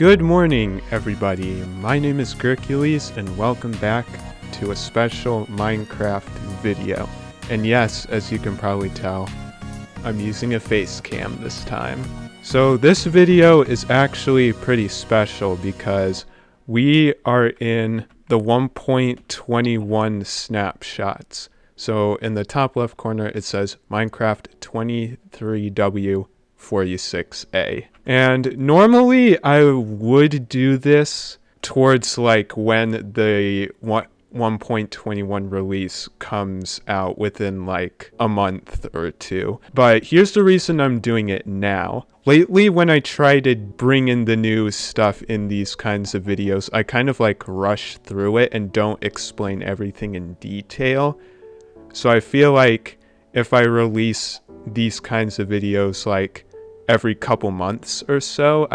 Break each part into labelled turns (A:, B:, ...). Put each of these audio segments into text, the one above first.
A: Good morning, everybody. My name is Hercules, and welcome back to a special Minecraft video. And yes, as you can probably tell, I'm using a face cam this time. So this video is actually pretty special because we are in the 1.21 snapshots. So in the top left corner, it says Minecraft 23W46A. And normally I would do this towards like when the 1.21 release comes out within like a month or two. But here's the reason I'm doing it now. Lately, when I try to bring in the new stuff in these kinds of videos, I kind of like rush through it and don't explain everything in detail. So I feel like if I release these kinds of videos like every couple months or so,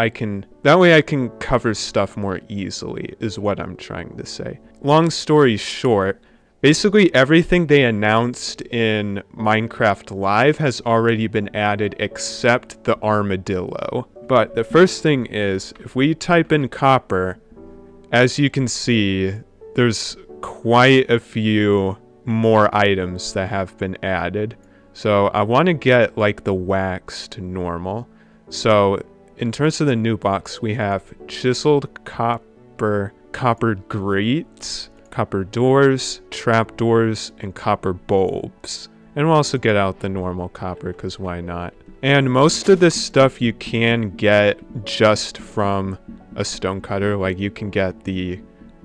A: that way I can cover stuff more easily, is what I'm trying to say. Long story short, basically everything they announced in Minecraft Live has already been added except the armadillo. But the first thing is, if we type in copper, as you can see, there's quite a few more items that have been added. So I want to get like the wax to normal. So in terms of the new box, we have chiseled copper grates, copper doors, trapdoors, and copper bulbs. And we'll also get out the normal copper, because why not? And most of this stuff you can get just from a stonecutter. Like you can get the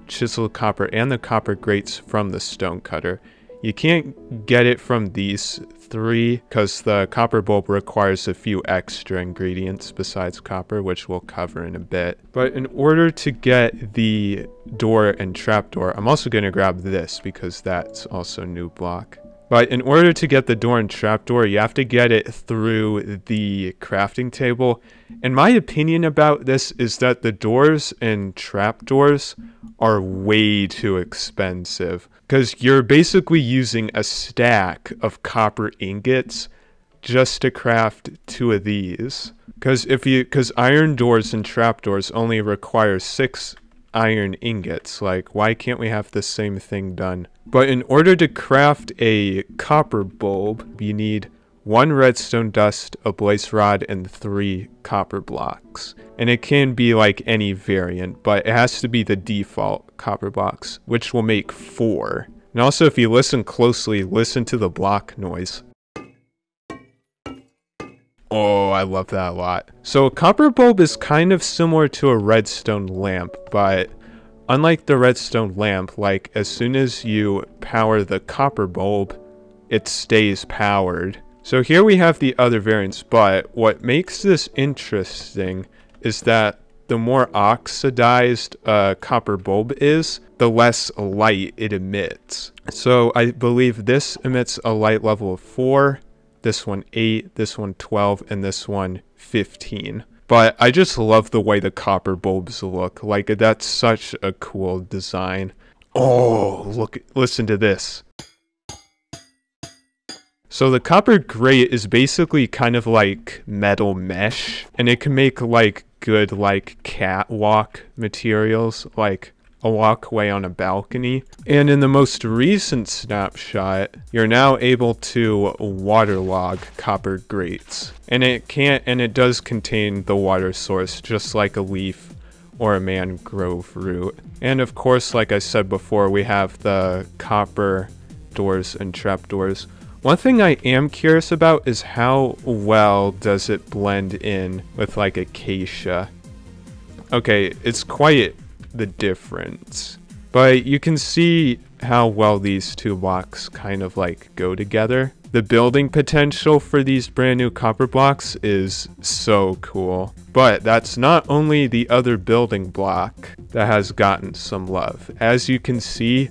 A: chiseled copper and the copper grates from the stonecutter. You can't get it from these three because the copper bulb requires a few extra ingredients besides copper, which we'll cover in a bit. But in order to get the door and trapdoor, I'm also going to grab this because that's also a new block. But in order to get the door and trapdoor, you have to get it through the crafting table. And my opinion about this is that the doors and trapdoors are way too expensive, because you're basically using a stack of copper ingots just to craft two of these. Because iron doors and trapdoors only require 6 iron ingots. Like, why can't we have the same thing done? But in order to craft a copper bulb, you need 1 redstone dust, a blaze rod, and 3 copper blocks. And it can be like any variant, but it has to be the default copper blocks, which will make 4. And also, if you listen closely, listen to the block noise. Oh, I love that a lot. So a copper bulb is kind of similar to a redstone lamp, but unlike the redstone lamp, like as soon as you power the copper bulb, it stays powered. So here we have the other variants, but what makes this interesting is that the more oxidized a copper bulb is, the less light it emits. So I believe this emits a light level of 4, this one 8, this one 12, and this one 15. But I just love the way the copper bulbs look. Like, that's such a cool design. Oh, look, listen to this. So the copper grate is basically kind of like metal mesh, and it can make like good like catwalk materials, like a walkway on a balcony. And in the most recent snapshot, you're now able to waterlog copper grates, and it does contain the water source, just like a leaf or a mangrove root. And of course, like I said before, we have the copper doors and trapdoors. One thing I am curious about is how well does it blend in with like acacia. Okay, it's quite the difference, but you can see how well these two blocks kind of like go together. The building potential for these brand new copper blocks is so cool. But that's not only the other building block that has gotten some love. As you can see,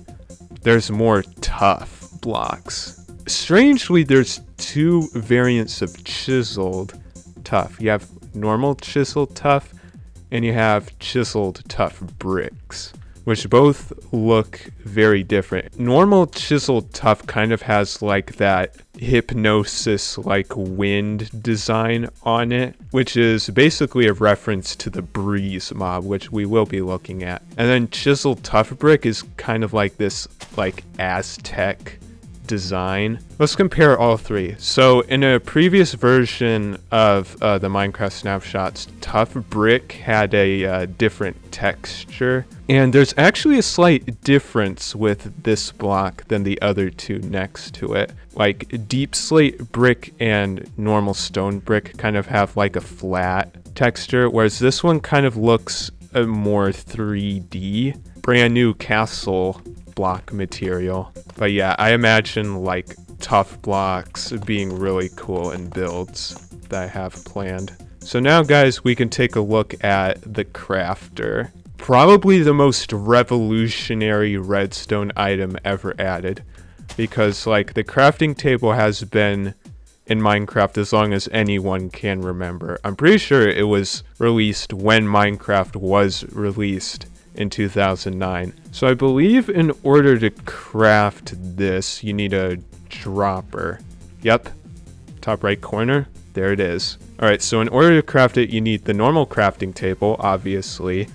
A: there's more tuff blocks. Strangely, there's 2 variants of chiseled tuff. You have normal chiseled tuff, and you have chiseled tuff bricks, which both look very different. Normal chiseled tuff kind of has like that hypnosis like wind design on it, which is basically a reference to the breeze mob, which we will be looking at. And then chiseled tuff brick is kind of like this like Aztec design. Let's compare all three. So in a previous version of the Minecraft Snapshots, tuff brick had a different texture, and there's actually a slight difference with this block than the other two next to it. Like deep slate brick and normal stone brick kind of have like a flat texture, whereas this one kind of looks more 3D. Brand new castle block material. But yeah, I imagine like tuff blocks being really cool in builds that I have planned. So now guys, we can take a look at the crafter. Probably the most revolutionary redstone item ever added, because like the crafting table has been in Minecraft as long as anyone can remember. I'm pretty sure it was released when Minecraft was released in 2009. So I believe in order to craft this, you need a dropper. Yep, top right corner, there it is. Alright, so in order to craft it, you need the normal crafting table, obviously,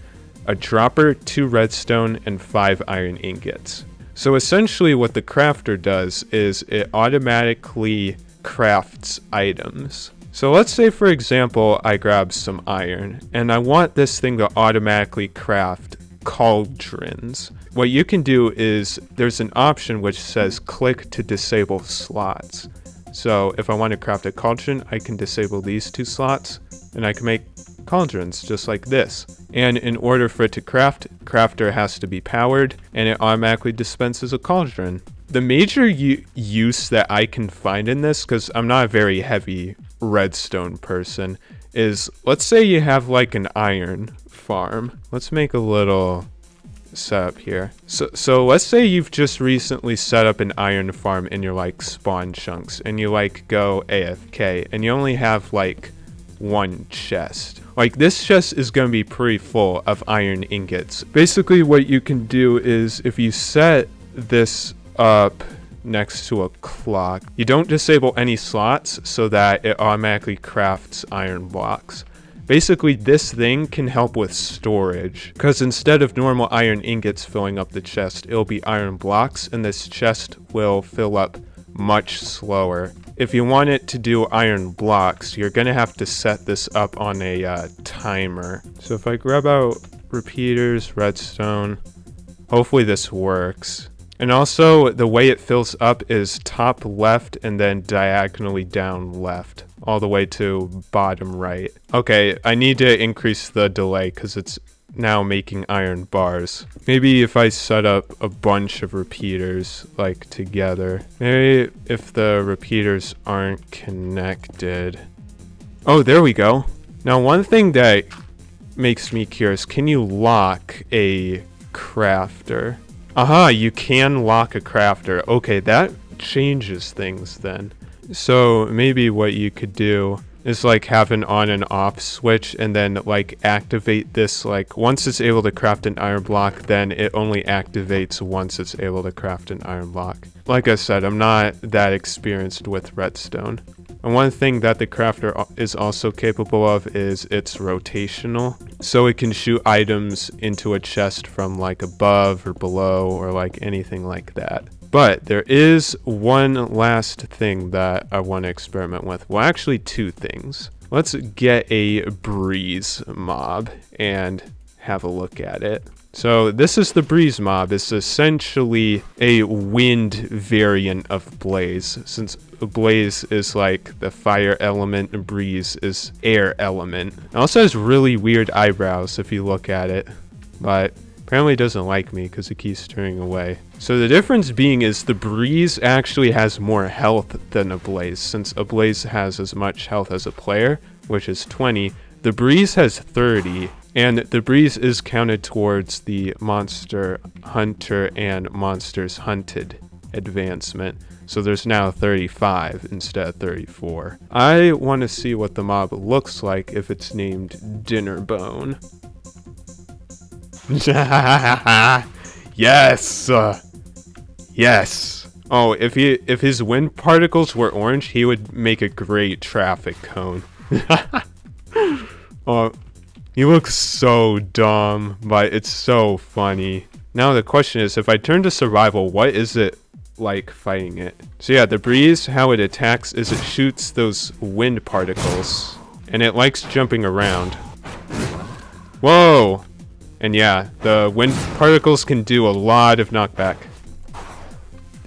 A: a dropper, 2 redstone, and 5 iron ingots. So essentially what the crafter does is it automatically crafts items. So let's say, for example, I grab some iron, and I want this thing to automatically craft cauldrons. What you can do is there's an option which says click to disable slots. So if I want to craft a cauldron, I can disable these 2 slots, and I can make cauldrons just like this. And in order for it to craft, crafter has to be powered, and it automatically dispenses a cauldron. The major use that I can find in this, because I'm not a very heavy redstone person, is let's say you have like an iron farm. Let's make a little setup here. So let's say you've just recently set up an iron farm in your like spawn chunks, and you like go AFK, and you only have like 1 chest. Like this chest is going to be pretty full of iron ingots. Basically what you can do is if you set this up next to a clock, you don't disable any slots so that it automatically crafts iron blocks. Basically this thing can help with storage, because instead of normal iron ingots filling up the chest, it'll be iron blocks, and this chest will fill up much slower. If you want it to do iron blocks, you're gonna have to set this up on a timer. So if I grab out repeaters, redstone, hopefully this works. And also the way it fills up is top left and then diagonally down left, all the way to bottom right. Okay, I need to increase the delay because it's now making iron bars. Maybe if I set up a bunch of repeaters like together. Maybe if the repeaters aren't connected. Oh, there we go. Now one thing that makes me curious, can you lock a crafter? Aha, you can lock a crafter. Okay, that changes things then. So maybe what you could do is like have an on and off switch, and then like activate this, like once it's able to craft an iron block, then it only activates once it's able to craft an iron block. Like I said, I'm not that experienced with redstone. And one thing that the crafter is also capable of is it's rotational. So it can shoot items into a chest from like above or below or like anything like that. But there is one last thing that I want to experiment with. Well, actually 2 things. Let's get a breeze mob and have a look at it. So this is the breeze mob. It's essentially a wind variant of blaze, since blaze is like the fire element and breeze is air element. It also has really weird eyebrows if you look at it, but apparently it doesn't like me because it keeps turning away. So the difference being is the breeze actually has more health than a blaze. Since a blaze has as much health as a player, which is 20, the breeze has 30, and the breeze is counted towards the monster hunter and monsters hunted advancement. So there's now 35 instead of 34. I want to see what the mob looks like if it's named Dinner Bone. Yes! Yes! Oh, if his wind particles were orange, he would make a great traffic cone. Oh, he looks so dumb, but it's so funny. Now the question is, if I turn to survival, what is it like fighting it? So yeah, the breeze, how it attacks is it shoots those wind particles, and it likes jumping around. Whoa! And yeah, the wind particles can do a lot of knockback.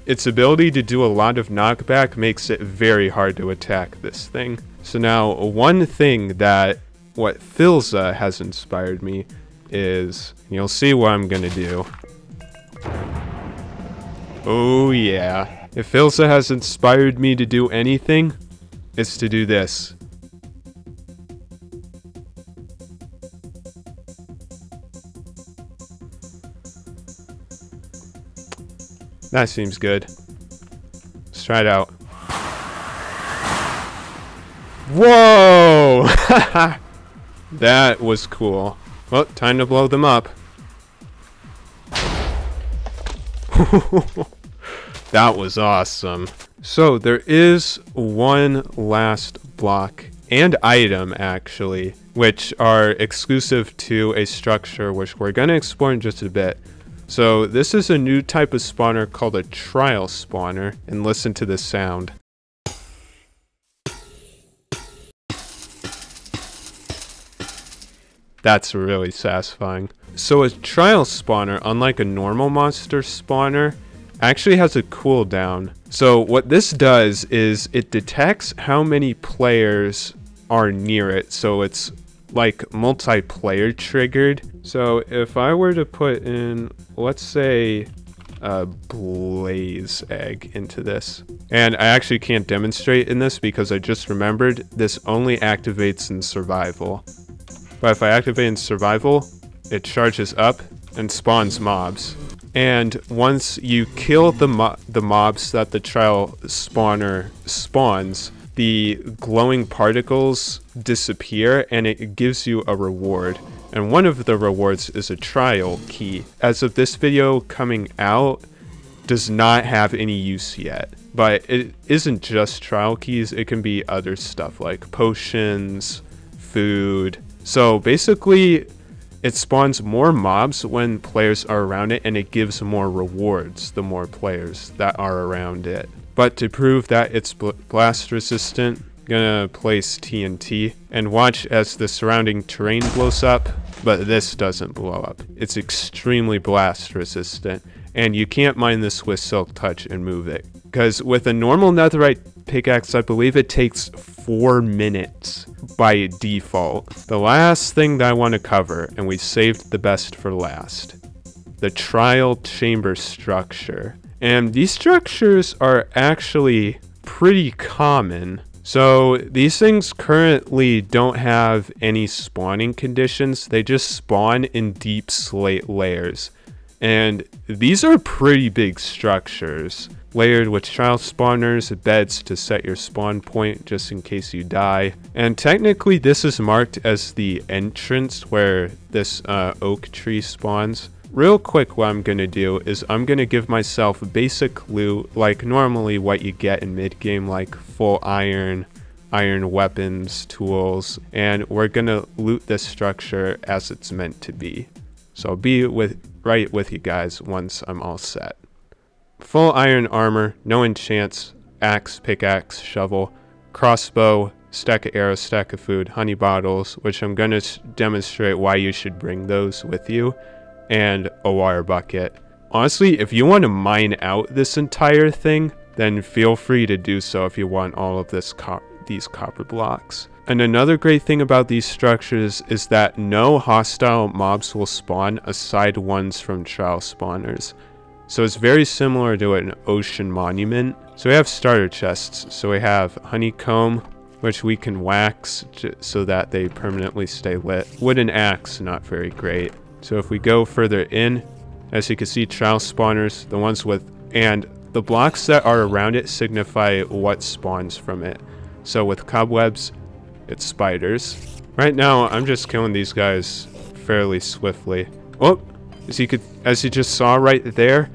A: Its ability to do a lot of knockback makes it very hard to attack this thing. So now, one thing that what Filza has inspired me is, you'll see what I'm gonna do. Oh yeah. If Filza has inspired me to do anything, it's to do this. That seems good. Let's try it out. Whoa! That was cool. Well, time to blow them up. That was awesome. So there is one last block and item actually, which are exclusive to a structure which we're going to explore in just a bit. So this is a new type of spawner called a trial spawner, and listen to this sound. That's really satisfying. So a trial spawner, unlike a normal monster spawner, actually has a cooldown. So what this does is it detects how many players are near it, so it's like multiplayer triggered. So if I were to put in, let's say, a blaze egg into this, and I actually can't demonstrate in this because I just remembered this only activates in survival. But if I activate in survival, it charges up and spawns mobs. And once you kill the mobs that the trial spawner spawns, the glowing particles disappear and it gives you a reward. And one of the rewards is a trial key. As of this video coming out, does not have any use yet. But it isn't just trial keys, it can be other stuff like potions, food. So basically, it spawns more mobs when players are around it, and it gives more rewards the more players that are around it. But to prove that it's blast resistant, I'm gonna place TNT and watch as the surrounding terrain blows up, but this doesn't blow up. It's extremely blast resistant, and you can't mine this with Silk Touch and move it. Because with a normal netherite pickaxe, I believe it takes 4 minutes by default. The last thing that I want to cover, and we saved the best for last, the trial chamber structure. And these structures are actually pretty common. So these things currently don't have any spawning conditions. They just spawn in deep slate layers. And these are pretty big structures, layered with trial spawners, beds to set your spawn point just in case you die. And technically this is marked as the entrance where this oak tree spawns. Real quick, what I'm going to do is I'm going to give myself basic loot, like normally what you get in mid-game, like full iron weapons, tools, and we're going to loot this structure as it's meant to be. So I'll be right with you guys once I'm all set. Full iron armor, no enchants, axe, pickaxe, shovel, crossbow, stack of arrows, stack of food, honey bottles, which I'm going to demonstrate why you should bring those with you, and a water bucket. Honestly, if you want to mine out this entire thing, then feel free to do so if you want all of these copper blocks. And another great thing about these structures is that no hostile mobs will spawn aside ones from trial spawners. So it's very similar to an ocean monument. So we have starter chests. So we have honeycomb, which we can wax so that they permanently stay lit. Wooden axe, not very great. So if we go further in, as you can see, trial spawners, the ones with, and the blocks that are around it signify what spawns from it. So with cobwebs, it's spiders. Right now, I'm just killing these guys fairly swiftly. Oh, as you just saw right there,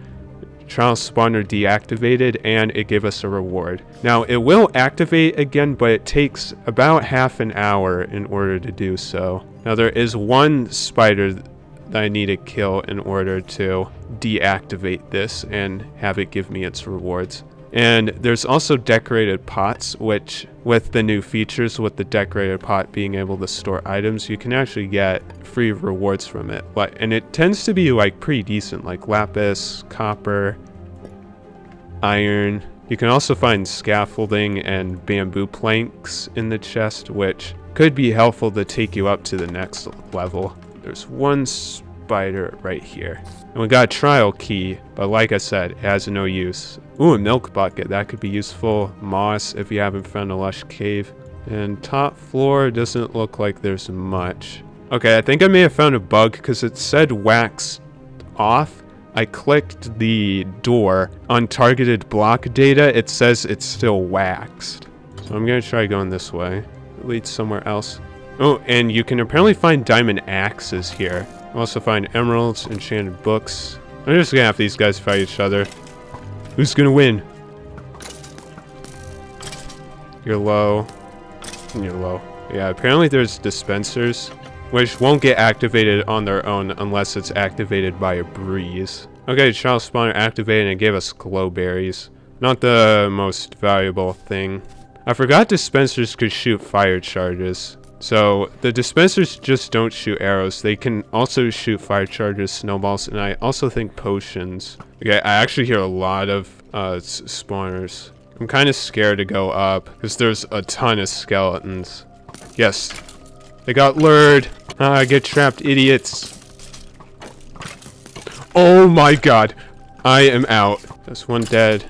A: trial spawner deactivated, and it gave us a reward. Now, it will activate again, but it takes about half an hour in order to do so. Now, there is one spider that I need to kill in order to deactivate this and have it give me its rewards. And there's also decorated pots, which with the new features, with the decorated pot being able to store items, you can actually get free rewards from it. And it tends to be like pretty decent, like lapis, copper, iron. You can also find scaffolding and bamboo planks in the chest, which could be helpful to take you up to the next level. There's one spider right here. And we got a trial key, but like I said, it has no use. Ooh, a milk bucket. That could be useful. Moss if you haven't found a lush cave. And top floor doesn't look like there's much. Okay, I think I may have found a bug because it said waxed off. I clicked the door. On targeted block data, it says it's still waxed. So I'm going to try going this way. It leads somewhere else. Oh, and you can apparently find diamond axes here. Also find emeralds, enchanted books. I'm just gonna have these guys fight each other. Who's gonna win? You're low. You're low. Yeah, apparently there's dispensers, which won't get activated on their own unless it's activated by a breeze. Okay, trial spawner activated and it gave us glow berries. Not the most valuable thing. I forgot dispensers could shoot fire charges. So the dispensers just don't shoot arrows. They can also shoot fire charges, snowballs, and I also think potions. Okay, I actually hear a lot of spawners. I'm kind of scared to go up because there's a ton of skeletons. Yes, they got lured. Get trapped, idiots. Oh my god, I am out. That's one dead.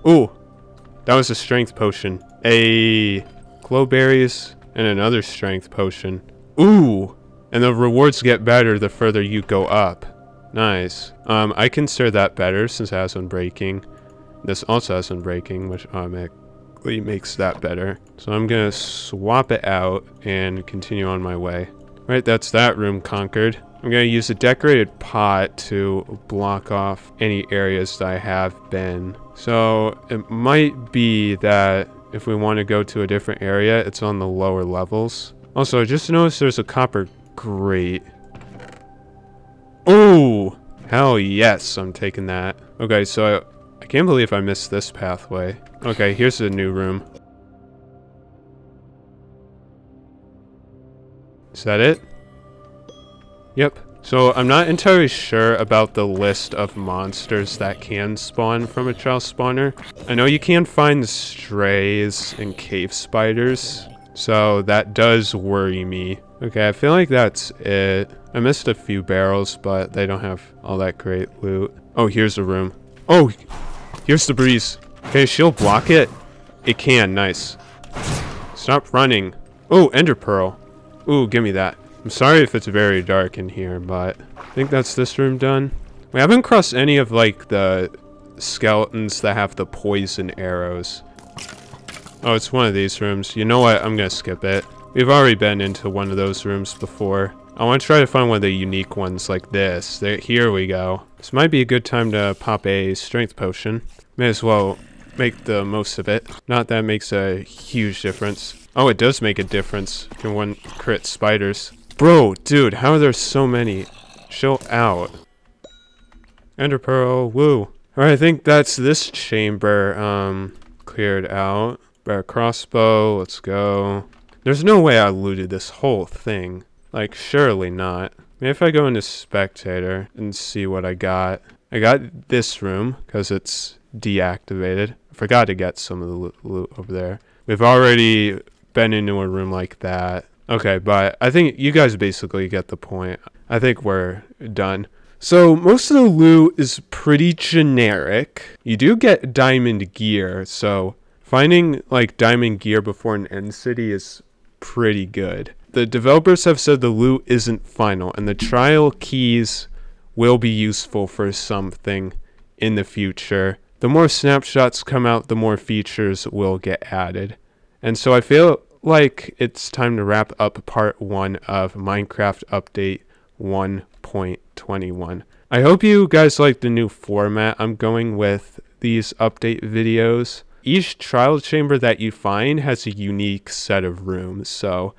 A: Ooh, that was a strength potion. Glow berries. And another strength potion. Ooh! And the rewards get better the further you go up. Nice. I consider that better since it has unbreaking. This also has unbreaking, which automatically makes that better. So I'm gonna swap it out and continue on my way. Right, that's that room conquered. I'm gonna use a decorated pot to block off any areas that I have been. So it might be that if we want to go to a different area, it's on the lower levels. Also, I just noticed there's a copper grate. Oh, hell yes, I'm taking that. Okay, so I can't believe I missed this pathway. Okay, here's a new room. Is that it? Yep. So I'm not entirely sure about the list of monsters that can spawn from a trial spawner. I know you can find strays and cave spiders, so that does worry me. Okay, I feel like that's it. I missed a few barrels, but they don't have all that great loot. Oh, here's a room. Oh, here's the breeze. Okay, she'll block it. It can, nice. Stop running. Oh, ender pearl. Ooh, give me that. I'm sorry if it's very dark in here, but I think that's this room done. We haven't crossed any of like the skeletons that have the poison arrows. Oh, it's one of these rooms. You know what? I'm gonna skip it. We've already been into one of those rooms before. I want to try to find one of the unique ones like this. Here we go. This might be a good time to pop a strength potion. May as well make the most of it. Not that it makes a huge difference. Oh, it does make a difference. You can one crit spiders. Bro, dude, how are there so many? Chill out. Ender pearl, woo. Alright, I think that's this chamber cleared out. Bear crossbow, let's go. There's no way I looted this whole thing. Like, surely not. Maybe if I go into spectator and see what I got. I got this room because it's deactivated. I forgot to get some of the loot over there. We've already been into a room like that. Okay, but I think you guys basically get the point. I think we're done. So most of the loot is pretty generic. You do get diamond gear, so finding like diamond gear before an end city is pretty good. The developers have said the loot isn't final, and the trial keys will be useful for something in the future. The more snapshots come out, the more features will get added. And so I feel like it's time to wrap up part 1 of Minecraft Update 1.21. I hope you guys like the new format I'm going with these update videos. Each trial chamber that you find has a unique set of rooms, so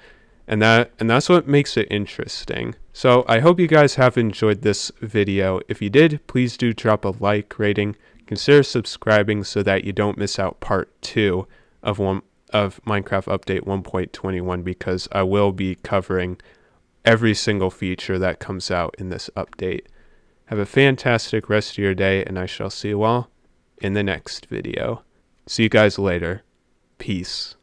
A: and that's what makes it interesting. So I hope you guys have enjoyed this video. If you did, please do drop a like, rating, consider subscribing so that you don't miss out part 2 of Minecraft Update 1.21, because I will be covering every single feature that comes out in this update. Have a fantastic rest of your day, and I shall see you all in the next video. See you guys later. Peace.